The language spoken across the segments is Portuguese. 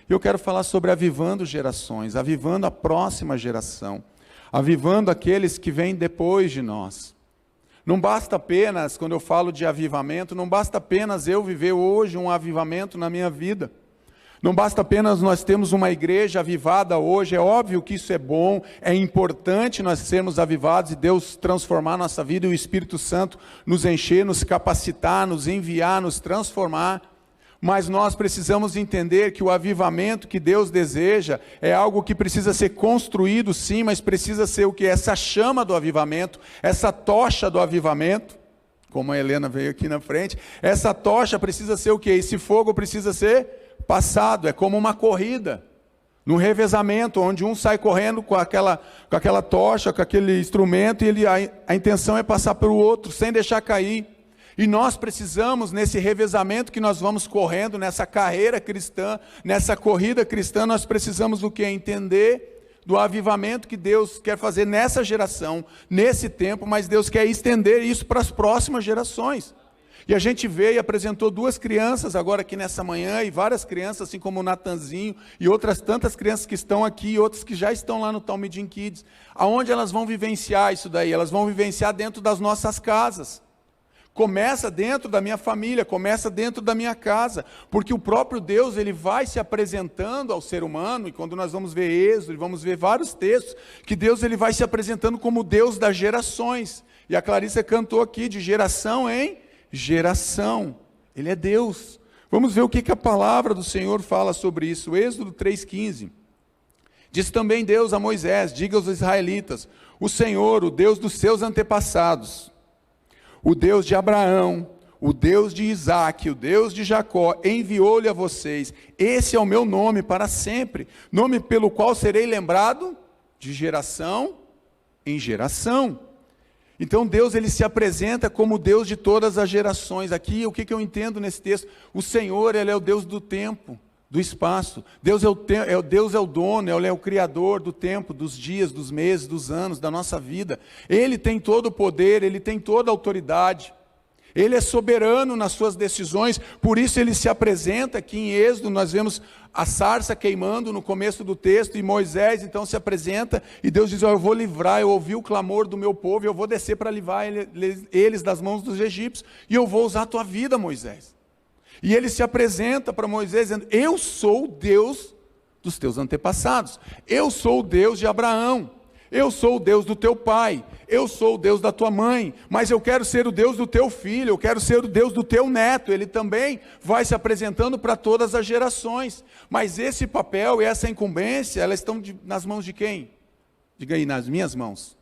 E eu quero falar sobre avivando gerações, avivando a próxima geração, avivando aqueles que vêm depois de nós. Não basta apenas, quando eu falo de avivamento, não basta apenas eu viver hoje um avivamento na minha vida. Não basta apenas nós termos uma igreja avivada hoje. É óbvio que isso é bom, é importante nós sermos avivados e Deus transformar nossa vida e o Espírito Santo nos encher, nos capacitar, nos enviar, nos transformar. Mas nós precisamos entender que o avivamento que Deus deseja é algo que precisa ser construído, sim, mas precisa ser o que? Essa chama do avivamento, essa tocha do avivamento, como a Helena veio aqui na frente, essa tocha precisa ser o que? Esse fogo precisa ser passado, é como uma corrida, no revezamento, onde um sai correndo com aquela tocha, com aquele instrumento, e a intenção é passar para o outro, sem deixar cair. E nós precisamos, nesse revezamento que nós vamos correndo, nessa carreira cristã, nessa corrida cristã, nós precisamos o que? Entender do avivamento que Deus quer fazer nessa geração, nesse tempo, mas Deus quer estender isso para as próximas gerações. E a gente veio e apresentou 2 crianças agora aqui nessa manhã, e várias crianças, assim como o Natanzinho, e outras tantas crianças que estão aqui, e outras que já estão lá no Talmidim Kids. Aonde elas vão vivenciar isso daí? Elas vão vivenciar dentro das nossas casas. Começa dentro da minha família, começa dentro da minha casa, porque o próprio Deus, ele vai se apresentando ao ser humano, e quando nós vamos ver Êxodo, e vamos ver vários textos, que Deus ele vai se apresentando como Deus das gerações, e a Clarissa cantou aqui, de geração em geração, ele é Deus. Vamos ver o que a palavra do Senhor fala sobre isso. Êxodo 3,15, diz também Deus a Moisés, diga aos israelitas, o Senhor, o Deus dos seus antepassados, o Deus de Abraão, o Deus de Isaque, o Deus de Jacó, enviou-lhe a vocês. Esse é o meu nome para sempre, nome pelo qual serei lembrado de geração em geração. Então Deus ele se apresenta como Deus de todas as gerações. Aqui o que eu entendo nesse texto? O Senhor ele é o Deus do tempo, do espaço. Deus é o dono, ele é o criador do tempo, dos dias, dos meses, dos anos, da nossa vida. Ele tem todo o poder, ele tem toda a autoridade. Ele é soberano nas suas decisões, por isso ele se apresenta aqui em Êxodo. Nós vemos a sarça queimando no começo do texto, e Moisés então se apresenta, e Deus diz, eu vou livrar, eu ouvi o clamor do meu povo, e eu vou descer para livrar eles das mãos dos egípcios, e eu vou usar a tua vida, Moisés. E ele se apresenta para Moisés dizendo, eu sou o Deus dos teus antepassados, eu sou o Deus de Abraão, eu sou o Deus do teu pai, eu sou o Deus da tua mãe, mas eu quero ser o Deus do teu filho, eu quero ser o Deus do teu neto. Ele também vai se apresentando para todas as gerações, mas esse papel e essa incumbência, elas estão nas mãos de quem? Diga aí, nas minhas mãos.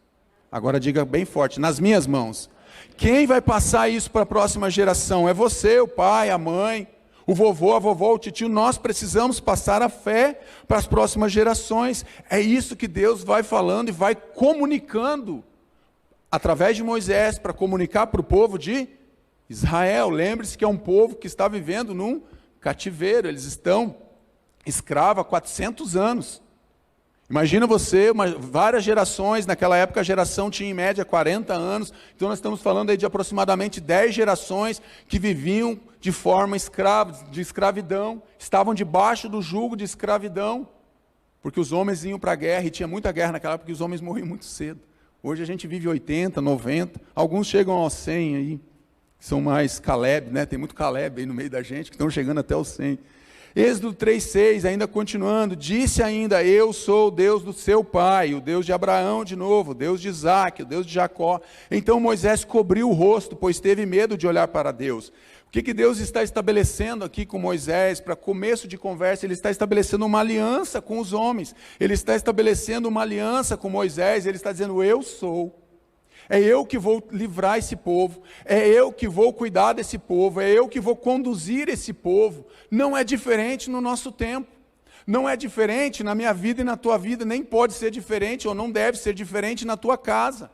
Agora diga bem forte, nas minhas mãos. Quem vai passar isso para a próxima geração? É você, o pai, a mãe, o vovô, a vovó, o titio. Nós precisamos passar a fé para as próximas gerações. É isso que Deus vai falando e vai comunicando através de Moisés, para comunicar para o povo de Israel. Lembre-se que é um povo que está vivendo num cativeiro, eles estão escravos há 400 anos. Imagina você, várias gerações, naquela época a geração tinha em média 40 anos, então nós estamos falando aí de aproximadamente 10 gerações que viviam de forma de escravidão, estavam debaixo do jugo de escravidão, porque os homens iam para a guerra, e tinha muita guerra naquela época, porque os homens morriam muito cedo. Hoje a gente vive 80, 90, alguns chegam aos 100 aí, são mais Caleb, né? Tem muito Caleb aí no meio da gente, que estão chegando até os 100. Êxodo 3,6, ainda continuando, disse ainda, eu sou o Deus do seu pai, o Deus de Abraão de novo, o Deus de Isaque, o Deus de Jacó. Então Moisés cobriu o rosto, pois teve medo de olhar para Deus. O que Deus está estabelecendo aqui com Moisés? Para começo de conversa, ele está estabelecendo uma aliança com os homens, ele está estabelecendo uma aliança com Moisés, ele está dizendo, eu sou. É eu que vou livrar esse povo, é eu que vou cuidar desse povo, é eu que vou conduzir esse povo. Não é diferente no nosso tempo, não é diferente na minha vida e na tua vida, nem pode ser diferente ou não deve ser diferente na tua casa,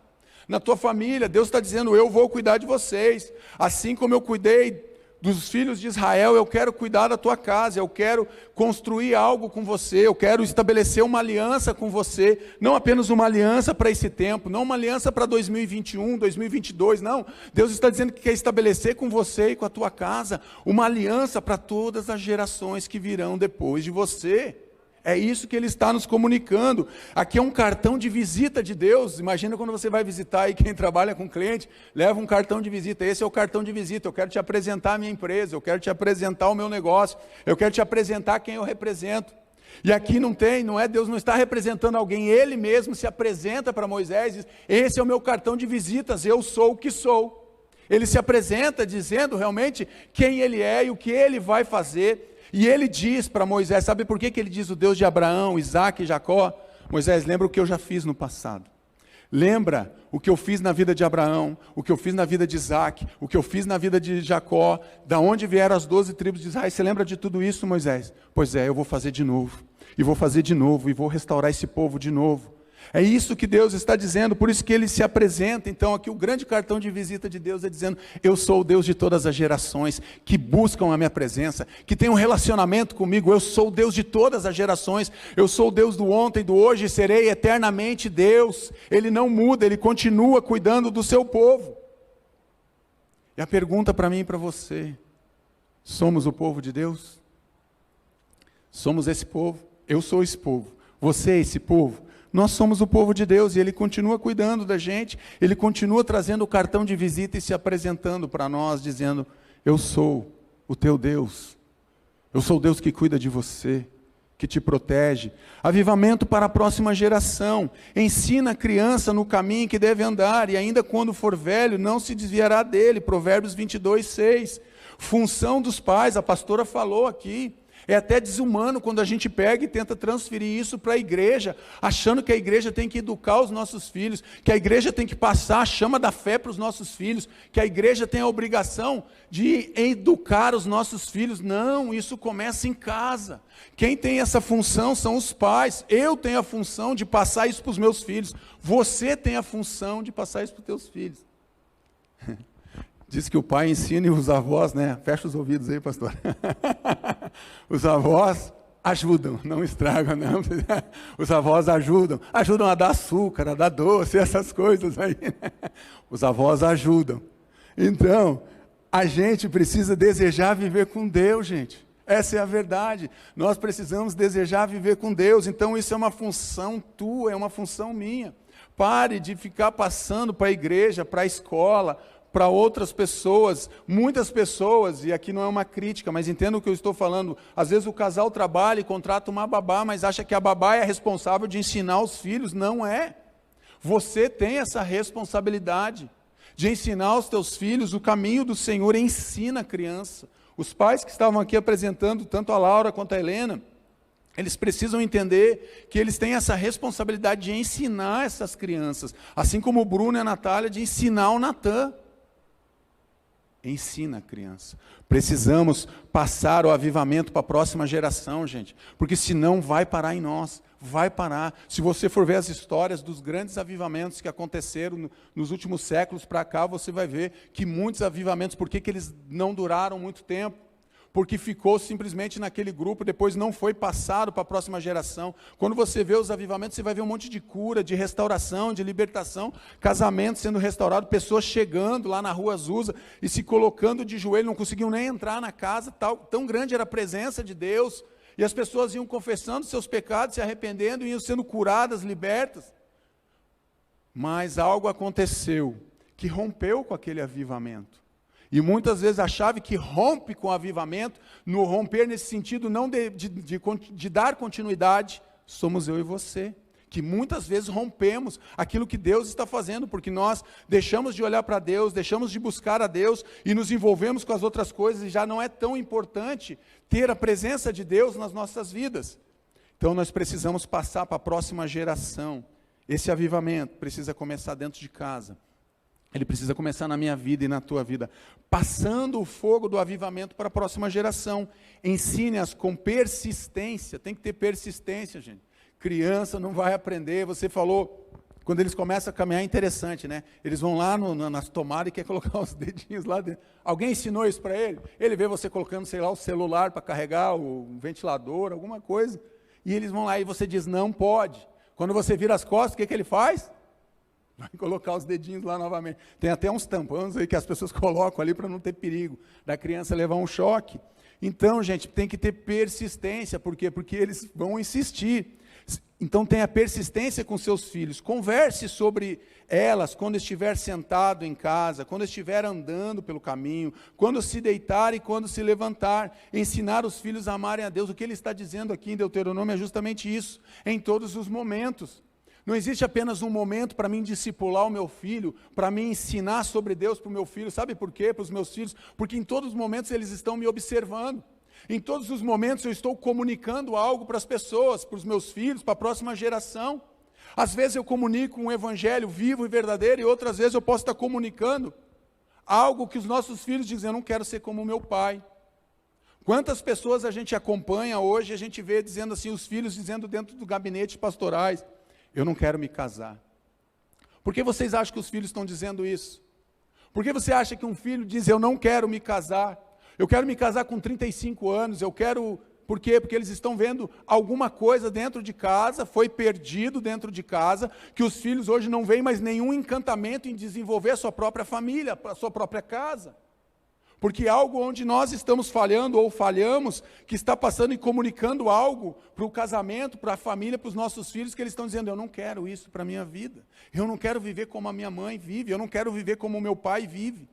na tua família. Deus está dizendo, eu vou cuidar de vocês, assim como eu cuidei dos filhos de Israel, eu quero cuidar da tua casa, eu quero construir algo com você, eu quero estabelecer uma aliança com você, não apenas uma aliança para esse tempo, não uma aliança para 2021, 2022, não. Deus está dizendo que quer estabelecer com você e com a tua casa uma aliança para todas as gerações que virão depois de você. É isso que Ele está nos comunicando. Aqui é um cartão de visita de Deus. Imagina quando você vai visitar aí, quem trabalha com cliente, leva um cartão de visita. Esse é o cartão de visita. Eu quero te apresentar a minha empresa, eu quero te apresentar o meu negócio, eu quero te apresentar quem eu represento. E aqui não é, Deus não está representando alguém, Ele mesmo se apresenta para Moisés e diz: esse é o meu cartão de visitas, eu sou o que sou. Ele se apresenta dizendo realmente quem Ele é e o que Ele vai fazer. E ele diz para Moisés, sabe por que ele diz o Deus de Abraão, Isaac e Jacó? Moisés, lembra o que eu já fiz no passado. Lembra o que eu fiz na vida de Abraão, o que eu fiz na vida de Isaac, o que eu fiz na vida de Jacó, da onde vieram as 12 tribos de Israel. Você lembra de tudo isso, Moisés? Pois é, eu vou fazer de novo, e vou fazer de novo, e vou restaurar esse povo de novo. É isso que Deus está dizendo, por isso que Ele se apresenta. Então aqui o grande cartão de visita de Deus é dizendo: eu sou o Deus de todas as gerações, que buscam a minha presença, que tem um relacionamento comigo. Eu sou o Deus de todas as gerações, eu sou o Deus do ontem, do hoje, e serei eternamente Deus. Ele não muda, Ele continua cuidando do seu povo. E a pergunta para mim e para você: somos o povo de Deus? Somos esse povo? Eu sou esse povo, você é esse povo? Nós somos o povo de Deus, e Ele continua cuidando da gente, Ele continua trazendo o cartão de visita e se apresentando para nós, dizendo: eu sou o teu Deus, eu sou o Deus que cuida de você, que te protege. Avivamento para a próxima geração, ensina a criança no caminho que deve andar, e ainda quando for velho, não se desviará dele. Provérbios 22:6. Função dos pais, a pastora falou aqui. É até desumano quando a gente pega e tenta transferir isso para a igreja, achando que a igreja tem que educar os nossos filhos, que a igreja tem que passar a chama da fé para os nossos filhos, que a igreja tem a obrigação de educar os nossos filhos. Não, isso começa em casa. Quem tem essa função são os pais. Eu tenho a função de passar isso para os meus filhos. Você tem a função de passar isso para os teus filhos. Diz que o pai ensina e os avós, né? Fecha os ouvidos aí, pastor. Os avós ajudam, não estragam, não. Os avós ajudam a dar açúcar, a dar doce, essas coisas aí. Os avós ajudam. Então, a gente precisa desejar viver com Deus, gente. Essa é a verdade. Nós precisamos desejar viver com Deus. Então, isso é uma função tua, é uma função minha. Pare de ficar passando para a igreja, para a escola, para outras pessoas, muitas pessoas, e aqui não é uma crítica, mas entenda o que eu estou falando. Às vezes o casal trabalha e contrata uma babá, mas acha que a babá é responsável de ensinar os filhos. Não é. Você tem essa responsabilidade de ensinar aos teus filhos o caminho do Senhor. Ensina a criança. Os pais que estavam aqui apresentando, tanto a Laura quanto a Helena, eles precisam entender que eles têm essa responsabilidade de ensinar essas crianças, assim como o Bruno e a Natália, de ensinar o Natan. Ensina a criança. Precisamos passar o avivamento para a próxima geração, gente, porque senão vai parar em nós, vai parar. Se você for ver as histórias dos grandes avivamentos que aconteceram nos últimos séculos para cá, você vai ver que muitos avivamentos, por que eles não duraram muito tempo? Porque ficou simplesmente naquele grupo, depois não foi passado para a próxima geração. Quando você vê os avivamentos, você vai ver um monte de cura, de restauração, de libertação, casamentos sendo restaurados, pessoas chegando lá na rua Azusa e se colocando de joelho, não conseguiam nem entrar na casa, tão grande era a presença de Deus, e as pessoas iam confessando seus pecados, se arrependendo, e iam sendo curadas, libertas. Mas algo aconteceu que rompeu com aquele avivamento. E muitas vezes a chave que rompe com o avivamento, no romper nesse sentido não de dar continuidade, somos eu e você, que muitas vezes rompemos aquilo que Deus está fazendo, porque nós deixamos de olhar para Deus, deixamos de buscar a Deus e nos envolvemos com as outras coisas, e já não é tão importante ter a presença de Deus nas nossas vidas. Então nós precisamos passar para a próxima geração. Esse avivamento precisa começar dentro de casa. Ele precisa começar na minha vida e na tua vida, passando o fogo do avivamento para a próxima geração. Ensine-as com persistência, tem que ter persistência, gente. Criança não vai aprender, você falou Quando eles começam a caminhar, é interessante, né? Eles vão lá nas tomadas e querem colocar os dedinhos lá dentro. Alguém ensinou isso para ele? Ele vê você colocando, sei lá, o celular para carregar, o ventilador, alguma coisa. E eles vão lá e você diz, não pode. Quando você vira as costas, o que ele faz? Vai colocar os dedinhos lá novamente. Tem até uns tampões aí que as pessoas colocam ali para não ter perigo da criança levar um choque. Então, gente, tem que ter persistência. Por quê? Porque eles vão insistir. Então, tenha persistência com seus filhos. Converse sobre elas quando estiver sentado em casa, quando estiver andando pelo caminho, quando se deitar e quando se levantar. Ensinar os filhos a amarem a Deus. O que ele está dizendo aqui em Deuteronômio é justamente isso, em todos os momentos. Não existe apenas um momento para mim discipular o meu filho, para mim ensinar sobre Deus para o meu filho. Sabe por quê? Para os meus filhos? Porque em todos os momentos eles estão me observando. Em todos os momentos eu estou comunicando algo para as pessoas, para os meus filhos, para a próxima geração. Às vezes eu comunico um evangelho vivo e verdadeiro, e outras vezes eu posso estar comunicando algo que os nossos filhos dizem, eu não quero ser como o meu pai. Quantas pessoas a gente acompanha hoje, a gente vê dizendo assim, os filhos dizendo dentro do gabinete pastorais, eu não quero me casar. Por que vocês acham que os filhos estão dizendo isso? Por que você acha que um filho diz, eu não quero me casar? Eu quero me casar com 35 anos, eu quero... Por quê? Porque eles estão vendo alguma coisa dentro de casa, foi perdido dentro de casa, que os filhos hoje não veem mais nenhum encantamento em desenvolver a sua própria família, a sua própria casa. Porque algo onde nós estamos falhando ou falhamos, que está passando e comunicando algo para o casamento, para a família, para os nossos filhos, que eles estão dizendo, eu não quero isso para a minha vida. Eu não quero viver como a minha mãe vive, eu não quero viver como o meu pai vive.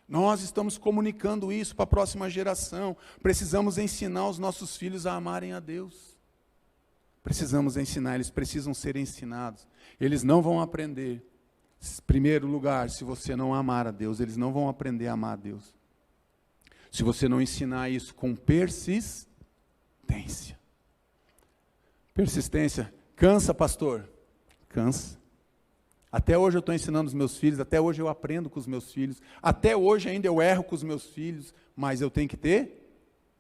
Nós estamos comunicando isso para a próxima geração. Precisamos ensinar os nossos filhos a amarem a Deus. Precisamos ensinar, eles precisam ser ensinados. Eles não vão aprender. Em primeiro lugar, se você não amar a Deus, eles não vão aprender a amar a Deus. Se você não ensinar isso com persistência. Persistência. Cansa, pastor? Cansa. Até hoje eu estou ensinando os meus filhos, até hoje eu aprendo com os meus filhos, até hoje ainda eu erro com os meus filhos, mas eu tenho que ter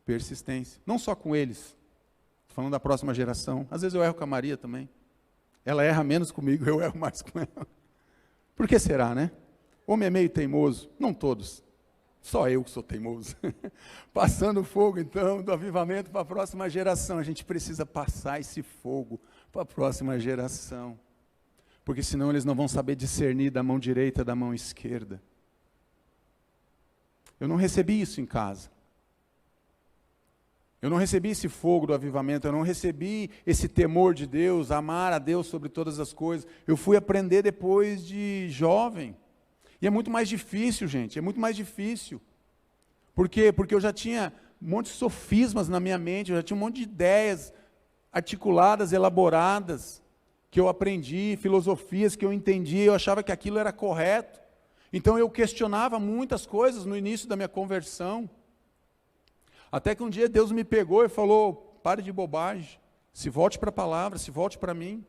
persistência. Não só com eles, estou falando da próxima geração. Às vezes eu erro com a Maria também. Ela erra menos comigo, eu erro mais com ela. Por que será, né? Homem é meio teimoso, não todos. Só eu que sou teimoso. Passando fogo, então, do avivamento para a próxima geração. A gente precisa passar esse fogo para a próxima geração. Porque senão eles não vão saber discernir da mão direita da mão esquerda. Eu não recebi isso em casa. Eu não recebi esse fogo do avivamento, eu não recebi esse temor de Deus, amar a Deus sobre todas as coisas. Eu fui aprender depois de jovem. E é muito mais difícil, gente, é muito mais difícil. Por quê? Porque eu já tinha um monte de sofismas na minha mente, eu já tinha um monte de ideias articuladas, elaboradas, que eu aprendi, filosofias que eu entendi, eu achava que aquilo era correto. Então eu questionava muitas coisas no início da minha conversão. Até que um dia Deus me pegou e falou, pare de bobagem, se volte para a palavra, se volte para mim,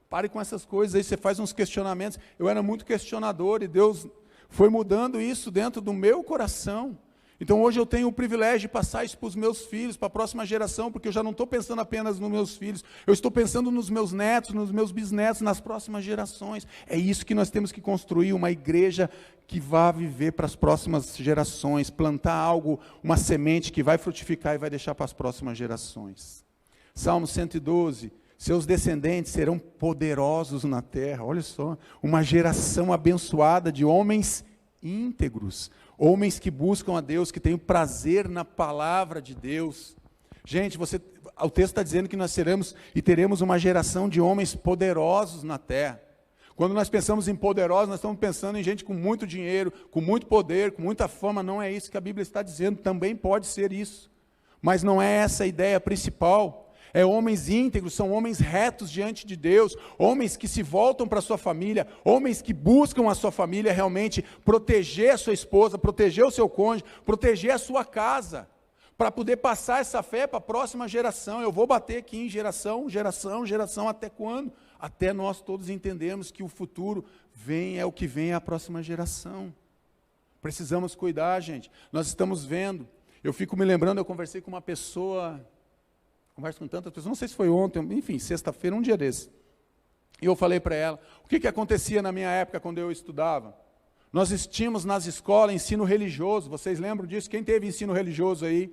pare com essas coisas, aí você faz uns questionamentos. Eu era muito questionador e Deus foi mudando isso dentro do meu coração. Então hoje eu tenho o privilégio de passar isso para os meus filhos, para a próxima geração, porque eu já não estou pensando apenas nos meus filhos, eu estou pensando nos meus netos, nos meus bisnetos, nas próximas gerações. É isso que nós temos que construir, uma igreja que vá viver para as próximas gerações, plantar algo, uma semente que vai frutificar e vai deixar para as próximas gerações. Salmo 112, seus descendentes serão poderosos na terra, olha só, uma geração abençoada de homens íntegros, homens que buscam a Deus, que têm o prazer na palavra de Deus. Gente, o texto está dizendo que nós seremos e teremos uma geração de homens poderosos na terra. Quando nós pensamos em poderosos, nós estamos pensando em gente com muito dinheiro, com muito poder, com muita fama. Não é isso que a Bíblia está dizendo, também pode ser isso. Mas não é essa a ideia principal. É homens íntegros, são homens retos diante de Deus, homens que se voltam para a sua família, homens que buscam a sua família realmente, proteger a sua esposa, proteger o seu cônjuge, proteger a sua casa, para poder passar essa fé para a próxima geração. Eu vou bater aqui em geração, até quando? Até nós todos entendemos que o futuro é o que vem a próxima geração. Precisamos cuidar, gente. Nós estamos vendo, eu fico me lembrando, eu conversei com uma pessoa... Converso com tantas pessoas, não sei se foi ontem, enfim, sexta-feira, um dia desse. E eu falei para ela, o que acontecia na minha época quando eu estudava? Nós tínhamos nas escolas ensino religioso, vocês lembram disso? Quem teve ensino religioso aí?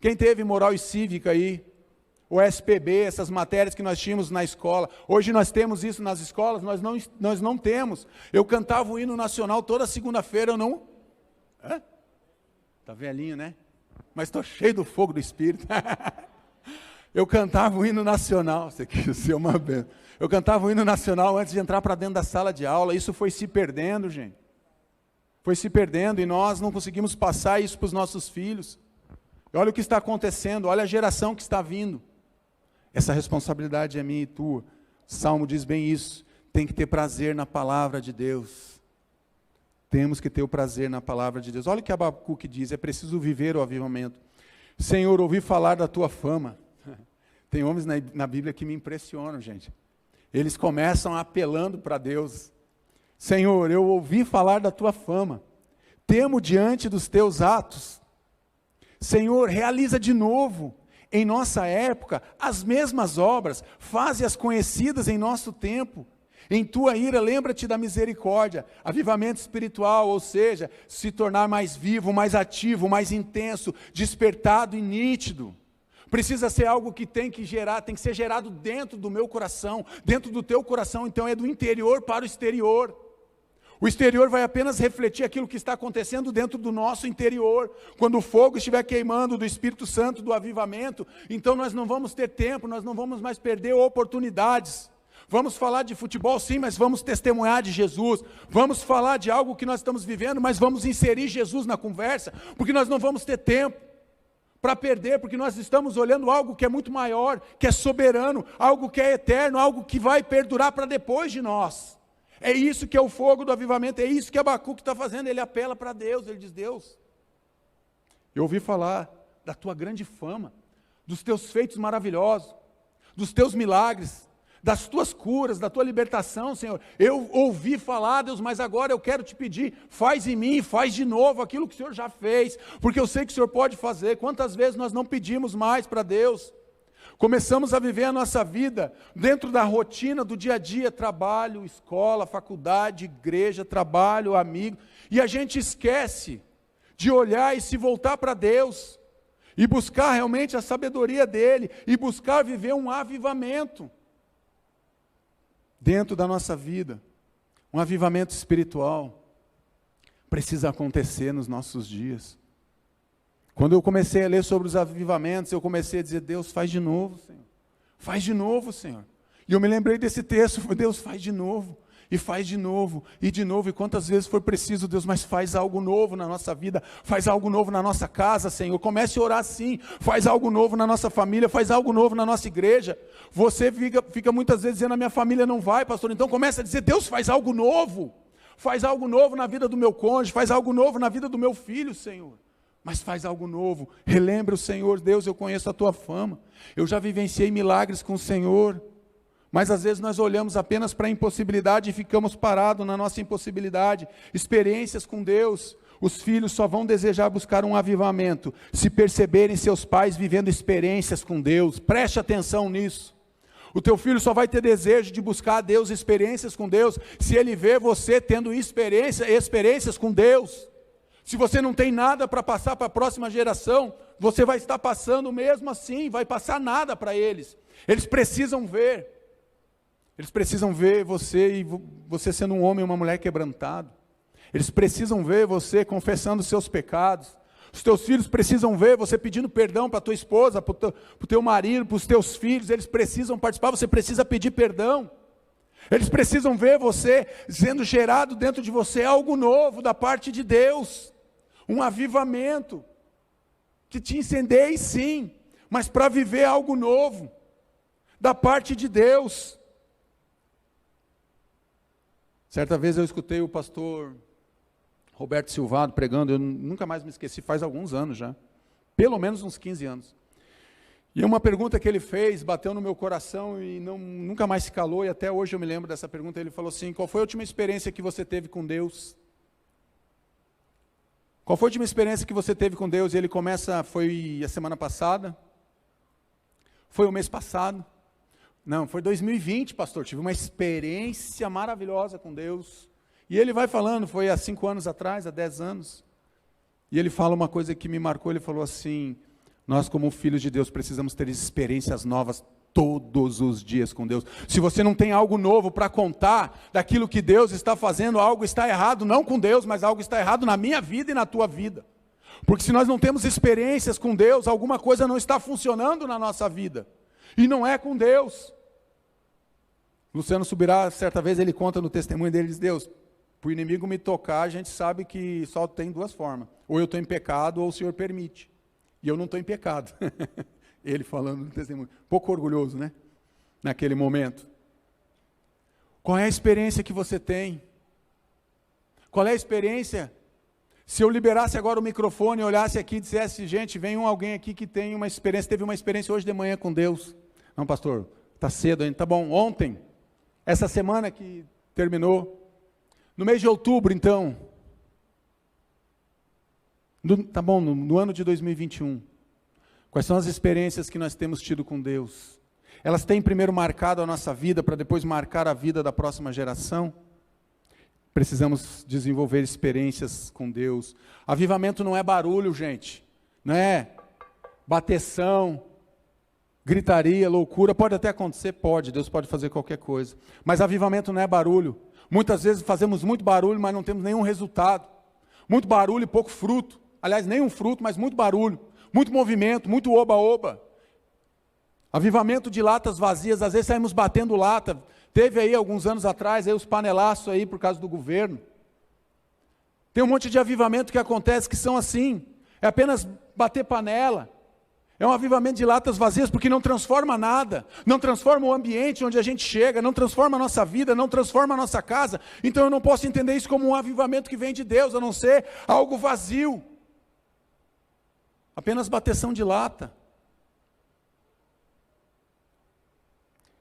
Quem teve moral e cívica aí? O SPB, essas matérias que nós tínhamos na escola. Hoje nós temos isso nas escolas, nós não temos. Eu cantava o hino nacional toda segunda-feira, eu não... Tá velhinho, né? Mas estou cheio do fogo do Espírito. Eu cantava o hino nacional, isso aqui é uma benção. Eu cantava o hino nacional antes de entrar para dentro da sala de aula, isso foi se perdendo, gente. Foi se perdendo e nós não conseguimos passar isso para os nossos filhos. E olha o que está acontecendo, olha a geração que está vindo. Essa responsabilidade é minha e tua. O Salmo diz bem isso, tem que ter prazer na palavra de Deus. Temos que ter o prazer na palavra de Deus. Olha o que Abacuque diz, é preciso viver o avivamento. Senhor, ouvi falar da tua fama. Tem homens na Bíblia que me impressionam, gente. Eles começam apelando para Deus. Senhor, eu ouvi falar da tua fama. Temo diante dos teus atos. Senhor, realiza de novo, em nossa época, as mesmas obras. Faze-as conhecidas em nosso tempo. Em tua ira, lembra-te da misericórdia, avivamento espiritual, ou seja, se tornar mais vivo, mais ativo, mais intenso, despertado e nítido. Precisa ser algo que tem que ser gerado dentro do meu coração, dentro do teu coração, então é do interior para o exterior. O exterior vai apenas refletir aquilo que está acontecendo dentro do nosso interior. Quando o fogo estiver queimando do Espírito Santo, do avivamento, então nós não vamos ter tempo, nós não vamos mais perder oportunidades. Vamos falar de futebol sim, mas vamos testemunhar de Jesus. Vamos falar de algo que nós estamos vivendo, mas vamos inserir Jesus na conversa, porque nós não vamos ter tempo para perder, porque nós estamos olhando algo que é muito maior, que é soberano, algo que é eterno, algo que vai perdurar para depois de nós. É isso que é o fogo do avivamento, é isso que Abacuque está fazendo, ele apela para Deus, ele diz, Deus, eu ouvi falar da tua grande fama, dos teus feitos maravilhosos, dos teus milagres, das tuas curas, da tua libertação, Senhor. Eu ouvi falar, Deus, mas agora eu quero te pedir, faz em mim, faz de novo aquilo que o Senhor já fez, porque eu sei que o Senhor pode fazer. Quantas vezes nós não pedimos mais para Deus? Começamos a viver a nossa vida dentro da rotina do dia a dia, trabalho, escola, faculdade, igreja, trabalho, amigo, e a gente esquece de olhar e se voltar para Deus, e buscar realmente a sabedoria dEle, e buscar viver um avivamento dentro da nossa vida. Um avivamento espiritual precisa acontecer nos nossos dias. Quando eu comecei a ler sobre os avivamentos, eu comecei a dizer, Deus, faz de novo, Senhor. Faz de novo, Senhor. E eu me lembrei desse texto, Deus, faz de novo. E faz de novo, e quantas vezes for preciso, Deus, mas faz algo novo na nossa vida, faz algo novo na nossa casa, Senhor. Comece a orar assim, faz algo novo na nossa família, faz algo novo na nossa igreja. Você fica muitas vezes dizendo, a minha família não vai, pastor, então comece a dizer, Deus, faz algo novo na vida do meu cônjuge, faz algo novo na vida do meu filho, Senhor. Mas faz algo novo, relembre o Senhor, Deus, eu conheço a tua fama, eu já vivenciei milagres com o Senhor. Mas às vezes nós olhamos apenas para a impossibilidade e ficamos parados na nossa impossibilidade. Experiências com Deus, os filhos só vão desejar buscar um avivamento se perceberem seus pais vivendo experiências com Deus. Preste atenção nisso. O teu filho só vai ter desejo de buscar a Deus, experiências com Deus, se ele vê você tendo experiências com Deus. Se você não tem nada para passar para a próxima geração, você vai estar passando mesmo assim, vai passar nada para eles. Eles precisam ver. Eles precisam ver você sendo um homem e uma mulher quebrantado. Eles precisam ver você confessando os seus pecados. Os teus filhos precisam ver você pedindo perdão para a tua esposa, para o teu marido, para os teus filhos. Eles precisam participar, você precisa pedir perdão. Eles precisam ver você sendo gerado dentro de você algo novo da parte de Deus. Um avivamento. Que te incendeie sim, mas para viver algo novo da parte de Deus. Certa vez eu escutei o pastor Roberto Silvado pregando, eu nunca mais me esqueci, faz alguns anos já, pelo menos uns 15 anos. E uma pergunta que ele fez, bateu no meu coração e nunca mais se calou, e até hoje eu me lembro dessa pergunta. Ele falou assim, qual foi a última experiência que você teve com Deus? Qual foi a última experiência que você teve com Deus? E ele começa, foi a semana passada, foi o mês passado, Não, foi 2020, pastor, tive uma experiência maravilhosa com Deus. E ele vai falando, foi há 5 anos atrás, há 10 anos. E ele fala uma coisa que me marcou, ele falou assim, nós como filhos de Deus precisamos ter experiências novas todos os dias com Deus. Se você não tem algo novo para contar daquilo que Deus está fazendo, algo está errado, não com Deus, mas algo está errado na minha vida e na tua vida. Porque se nós não temos experiências com Deus, alguma coisa não está funcionando na nossa vida. E não é com Deus. Luciano Subirá, certa vez, ele conta no testemunho dele, diz, Deus, para o inimigo me tocar, a gente sabe que só tem 2 formas. Ou eu estou em pecado, ou o Senhor permite. E eu não estou em pecado. Ele falando no testemunho. Pouco orgulhoso, né? Naquele momento. Qual é a experiência que você tem? Qual é a experiência? Se eu liberasse agora o microfone, olhasse aqui e dissesse, gente, vem alguém aqui que tem uma experiência, teve uma experiência hoje de manhã com Deus. Não, pastor, está cedo ainda. Tá bom, ontem, essa semana que terminou, no mês de outubro, então, tá bom, no ano de 2021, quais são as experiências que nós temos tido com Deus? Elas têm primeiro marcado a nossa vida, para depois marcar a vida da próxima geração? Precisamos desenvolver experiências com Deus. Avivamento não é barulho, gente. Não é bateção, gritaria, loucura. Pode até acontecer, pode. Deus pode fazer qualquer coisa. Mas avivamento não é barulho. Muitas vezes fazemos muito barulho, mas não temos nenhum resultado. Muito barulho e pouco fruto. Aliás, nenhum fruto, mas muito barulho. Muito movimento, muito oba-oba. Avivamento de latas vazias. Às vezes saímos batendo lata. Teve aí alguns anos atrás, aí os panelaços aí por causa do governo. Tem um monte de avivamento que acontece que são assim. É apenas bater panela. É um avivamento de latas vazias porque não transforma nada. Não transforma o ambiente onde a gente chega. Não transforma a nossa vida. Não transforma a nossa casa. Então eu não posso entender isso como um avivamento que vem de Deus, a não ser algo vazio. Apenas bateção de lata.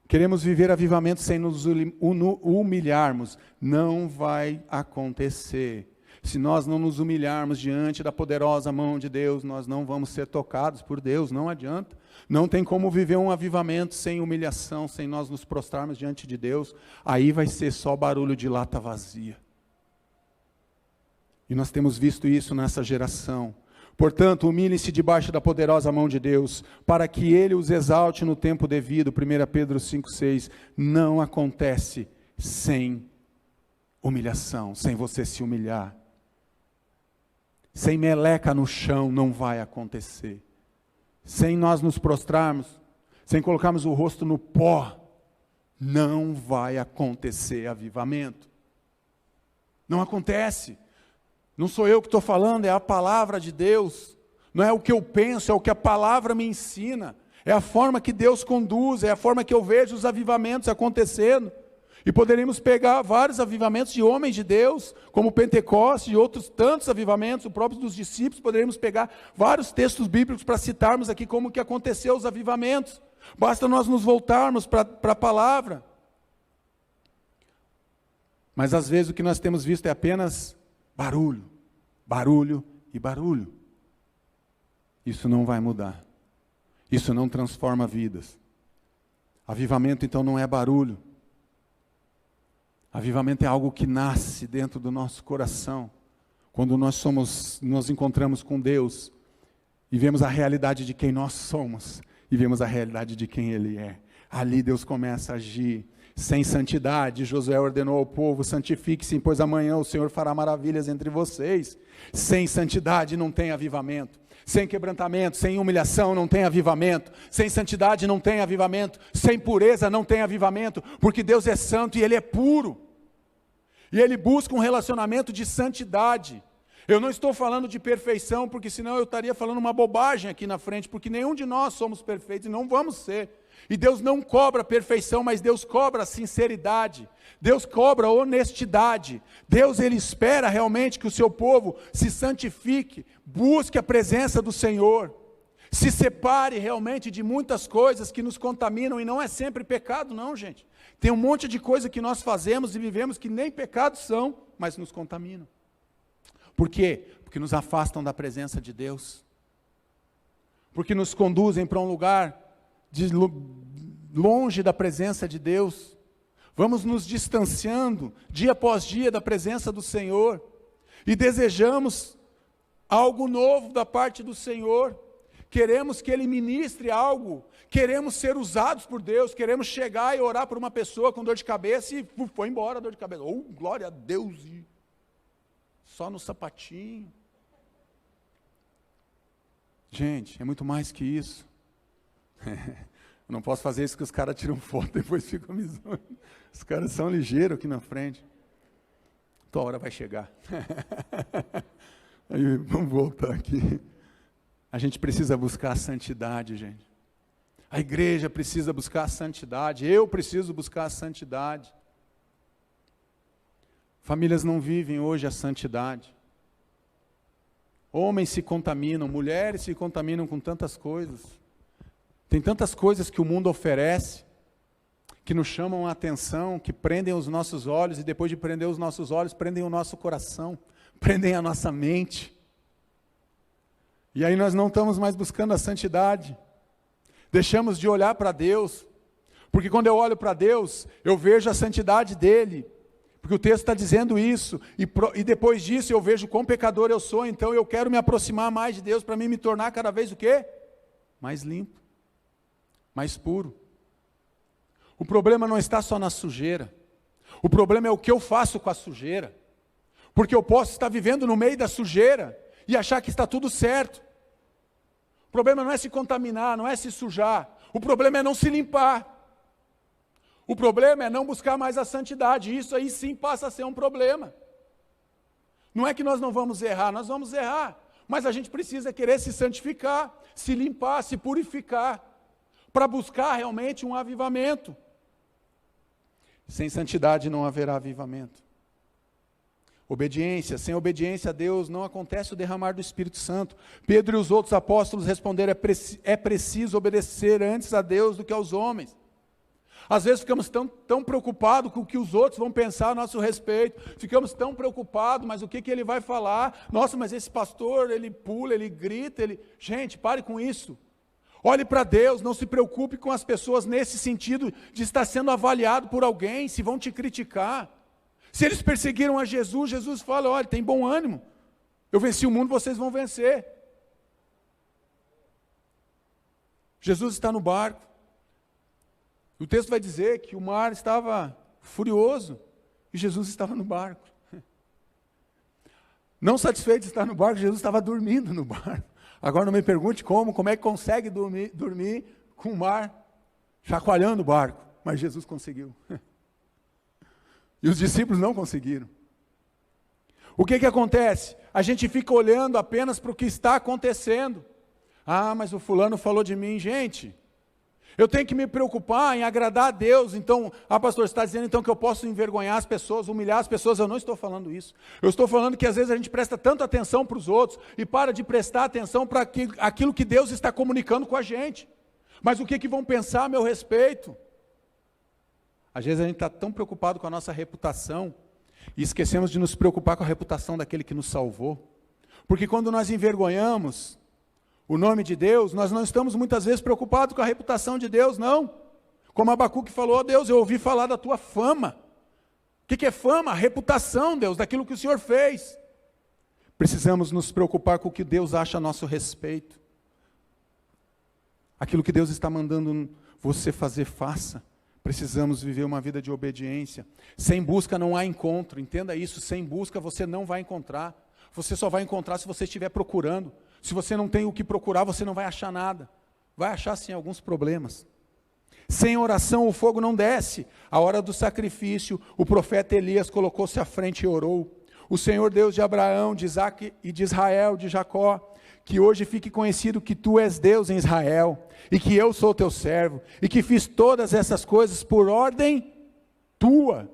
Queremos viver avivamento sem nos humilharmos. Não vai acontecer. Se nós não nos humilharmos diante da poderosa mão de Deus, nós não vamos ser tocados por Deus, não adianta. Não tem como viver um avivamento sem humilhação, sem nós nos prostrarmos diante de Deus. Aí vai ser só barulho de lata vazia. E nós temos visto isso nessa geração. Portanto, humilhem-se debaixo da poderosa mão de Deus, para que Ele os exalte no tempo devido. 1 Pedro 5,6. Não acontece sem humilhação, sem você se humilhar. Sem meleca no chão não vai acontecer. Sem nós nos prostrarmos, sem colocarmos o rosto no pó, não vai acontecer avivamento. Não acontece. Não sou eu que estou falando, é a palavra de Deus. Não é o que eu penso, é o que a palavra me ensina. É a forma que Deus conduz, é a forma que eu vejo os avivamentos acontecendo. E poderíamos pegar vários avivamentos de homens de Deus, como Pentecostes e outros tantos avivamentos, o próprio dos discípulos, poderíamos pegar vários textos bíblicos para citarmos aqui como que aconteceu os avivamentos. Basta nós nos voltarmos para a palavra. Mas às vezes o que nós temos visto é apenas barulho, barulho e barulho. Isso não vai mudar. Isso não transforma vidas. Avivamento então não é barulho. Avivamento é algo que nasce dentro do nosso coração. Quando nós nos encontramos com Deus e vemos a realidade de quem nós somos e vemos a realidade de quem Ele é. Ali Deus começa a agir. Sem santidade, Josué ordenou ao povo, santifique-se, pois amanhã o Senhor fará maravilhas entre vocês. Sem santidade não tem avivamento. Sem quebrantamento, sem humilhação não tem avivamento. Sem santidade não tem avivamento. Sem pureza não tem avivamento. Porque Deus é santo e Ele é puro. E Ele busca um relacionamento de santidade. Eu não estou falando de perfeição, porque senão eu estaria falando uma bobagem aqui na frente, porque nenhum de nós somos perfeitos e não vamos ser. E Deus não cobra perfeição, mas Deus cobra sinceridade. Deus cobra honestidade. Deus, Ele espera realmente que o seu povo se santifique, busque a presença do Senhor, se separe realmente de muitas coisas que nos contaminam, e não é sempre pecado não, gente. Tem um monte de coisa que nós fazemos e vivemos que nem pecados são, mas nos contaminam. Por quê? Porque nos afastam da presença de Deus. Porque nos conduzem para um lugar longe da presença de Deus, vamos nos distanciando dia após dia da presença do Senhor, e desejamos algo novo da parte do Senhor, queremos que Ele ministre algo, queremos ser usados por Deus, queremos chegar e orar por uma pessoa com dor de cabeça e foi embora a dor de cabeça. Oh, glória a Deus! E só no sapatinho. Gente, é muito mais que isso. Eu não posso fazer isso que os caras tiram foto e depois ficam me zoando. Os caras são ligeiros aqui na frente. Tua hora vai chegar. Aí, vamos voltar aqui. A gente precisa buscar a santidade, gente. A igreja precisa buscar a santidade. Eu preciso buscar a santidade. Famílias não vivem hoje a santidade. Homens se contaminam, mulheres se contaminam com tantas coisas. Tem tantas coisas que o mundo oferece, que nos chamam a atenção, que prendem os nossos olhos, e depois de prender os nossos olhos, prendem o nosso coração, prendem a nossa mente. E aí nós não estamos mais buscando a santidade. Deixamos de olhar para Deus, porque quando eu olho para Deus, eu vejo a santidade dEle, porque o texto está dizendo isso, e depois disso eu vejo quão pecador eu sou, então eu quero me aproximar mais de Deus, para mim me tornar cada vez o quê? Mais limpo, mais puro. O problema não está só na sujeira, o problema é o que eu faço com a sujeira, porque eu posso estar vivendo no meio da sujeira, e achar que está tudo certo. O problema não é se contaminar, não é se sujar, o problema é não se limpar. O problema é não buscar mais a santidade, isso aí sim passa a ser um problema. Não é que nós não vamos errar, nós vamos errar, mas a gente precisa querer se santificar, se limpar, se purificar, para buscar realmente um avivamento. Sem santidade não haverá avivamento. Obediência, sem obediência a Deus não acontece o derramar do Espírito Santo. Pedro e os outros apóstolos responderam, é preciso obedecer antes a Deus do que aos homens. Às vezes ficamos tão preocupados com o que os outros vão pensar a nosso respeito, ficamos tão preocupados, mas o que ele vai falar? Nossa, mas esse pastor, ele pula, ele grita, Gente, pare com isso. Olhe para Deus, não se preocupe com as pessoas nesse sentido de estar sendo avaliado por alguém, se vão te criticar. Se eles perseguiram a Jesus, Jesus fala, olha, tem bom ânimo, eu venci o mundo, vocês vão vencer. Jesus está no barco, o texto vai dizer que o mar estava furioso, e Jesus estava no barco. Não satisfeito de estar no barco, Jesus estava dormindo no barco. Agora não me pergunte como é que consegue dormir com o mar chacoalhando o barco, mas Jesus conseguiu. E os discípulos não conseguiram. O que acontece? A gente fica olhando apenas para o que está acontecendo. Ah, mas o fulano falou de mim. Gente, eu tenho que me preocupar em agradar a Deus. Então, pastor, você está dizendo então que eu posso envergonhar as pessoas, humilhar as pessoas? Eu não estou falando isso. Eu estou falando que às vezes a gente presta tanta atenção para os outros e para de prestar atenção para aquilo que Deus está comunicando com a gente. Mas o que vão pensar a meu respeito? Às vezes a gente está tão preocupado com a nossa reputação e esquecemos de nos preocupar com a reputação daquele que nos salvou. Porque quando nós envergonhamos o nome de Deus, nós não estamos muitas vezes preocupados com a reputação de Deus, não. Como Abacuque falou, oh, Deus, eu ouvi falar da tua fama. O que é fama? A reputação, Deus, daquilo que o Senhor fez. Precisamos nos preocupar com o que Deus acha a nosso respeito. Aquilo que Deus está mandando você fazer, faça. Precisamos viver uma vida de obediência. Sem busca não há encontro, entenda isso. Sem busca você não vai encontrar. Você só vai encontrar se você estiver procurando. Se você não tem o que procurar, você não vai achar nada. Vai achar sim alguns problemas. Sem oração o fogo não desce. A hora do sacrifício, o profeta Elias colocou-se à frente e orou. O Senhor Deus de Abraão, de Isaque e de Israel, de Jacó, que hoje fique conhecido que tu és Deus em Israel, e que eu sou teu servo, e que fiz todas essas coisas por ordem tua.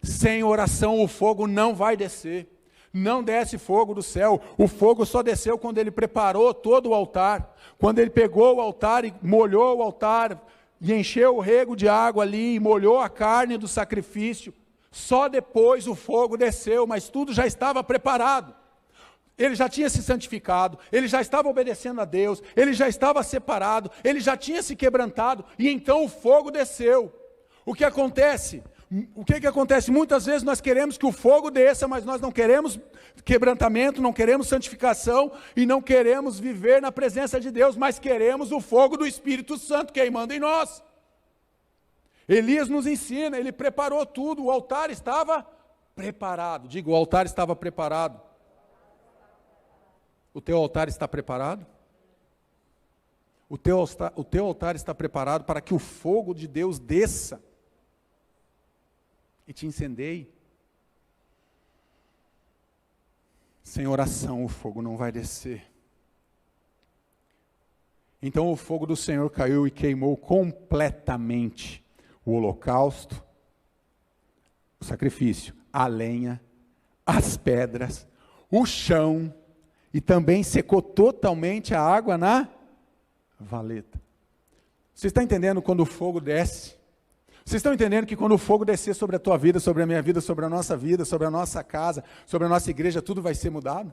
Sem oração o fogo não vai descer, não desce fogo do céu. O fogo só desceu quando ele preparou todo o altar, quando ele pegou o altar e molhou o altar, e encheu o rego de água ali, e molhou a carne do sacrifício. Só depois o fogo desceu, mas tudo já estava preparado. ele já tinha se santificado, ele já estava obedecendo a Deus, ele já estava separado, ele já tinha se quebrantado, e então o fogo desceu. O que acontece? O que acontece? Muitas vezes nós queremos que o fogo desça, mas nós não queremos quebrantamento, não queremos santificação, e não queremos viver na presença de Deus, mas queremos o fogo do Espírito Santo queimando em nós. Elias nos ensina, ele preparou tudo, o altar estava preparado. Diga, o altar estava preparado. O teu altar está preparado? O teu altar está preparado para que o fogo de Deus desça e te incendeie? Sem oração o fogo não vai descer. Então o fogo do Senhor caiu e queimou completamente o holocausto, o sacrifício, a lenha, as pedras, o chão, e também secou totalmente a água na valeta. Você está entendendo quando o fogo desce? Vocês estão entendendo que quando o fogo descer sobre a tua vida, sobre a minha vida, sobre a nossa casa, sobre a nossa igreja, tudo vai ser mudado?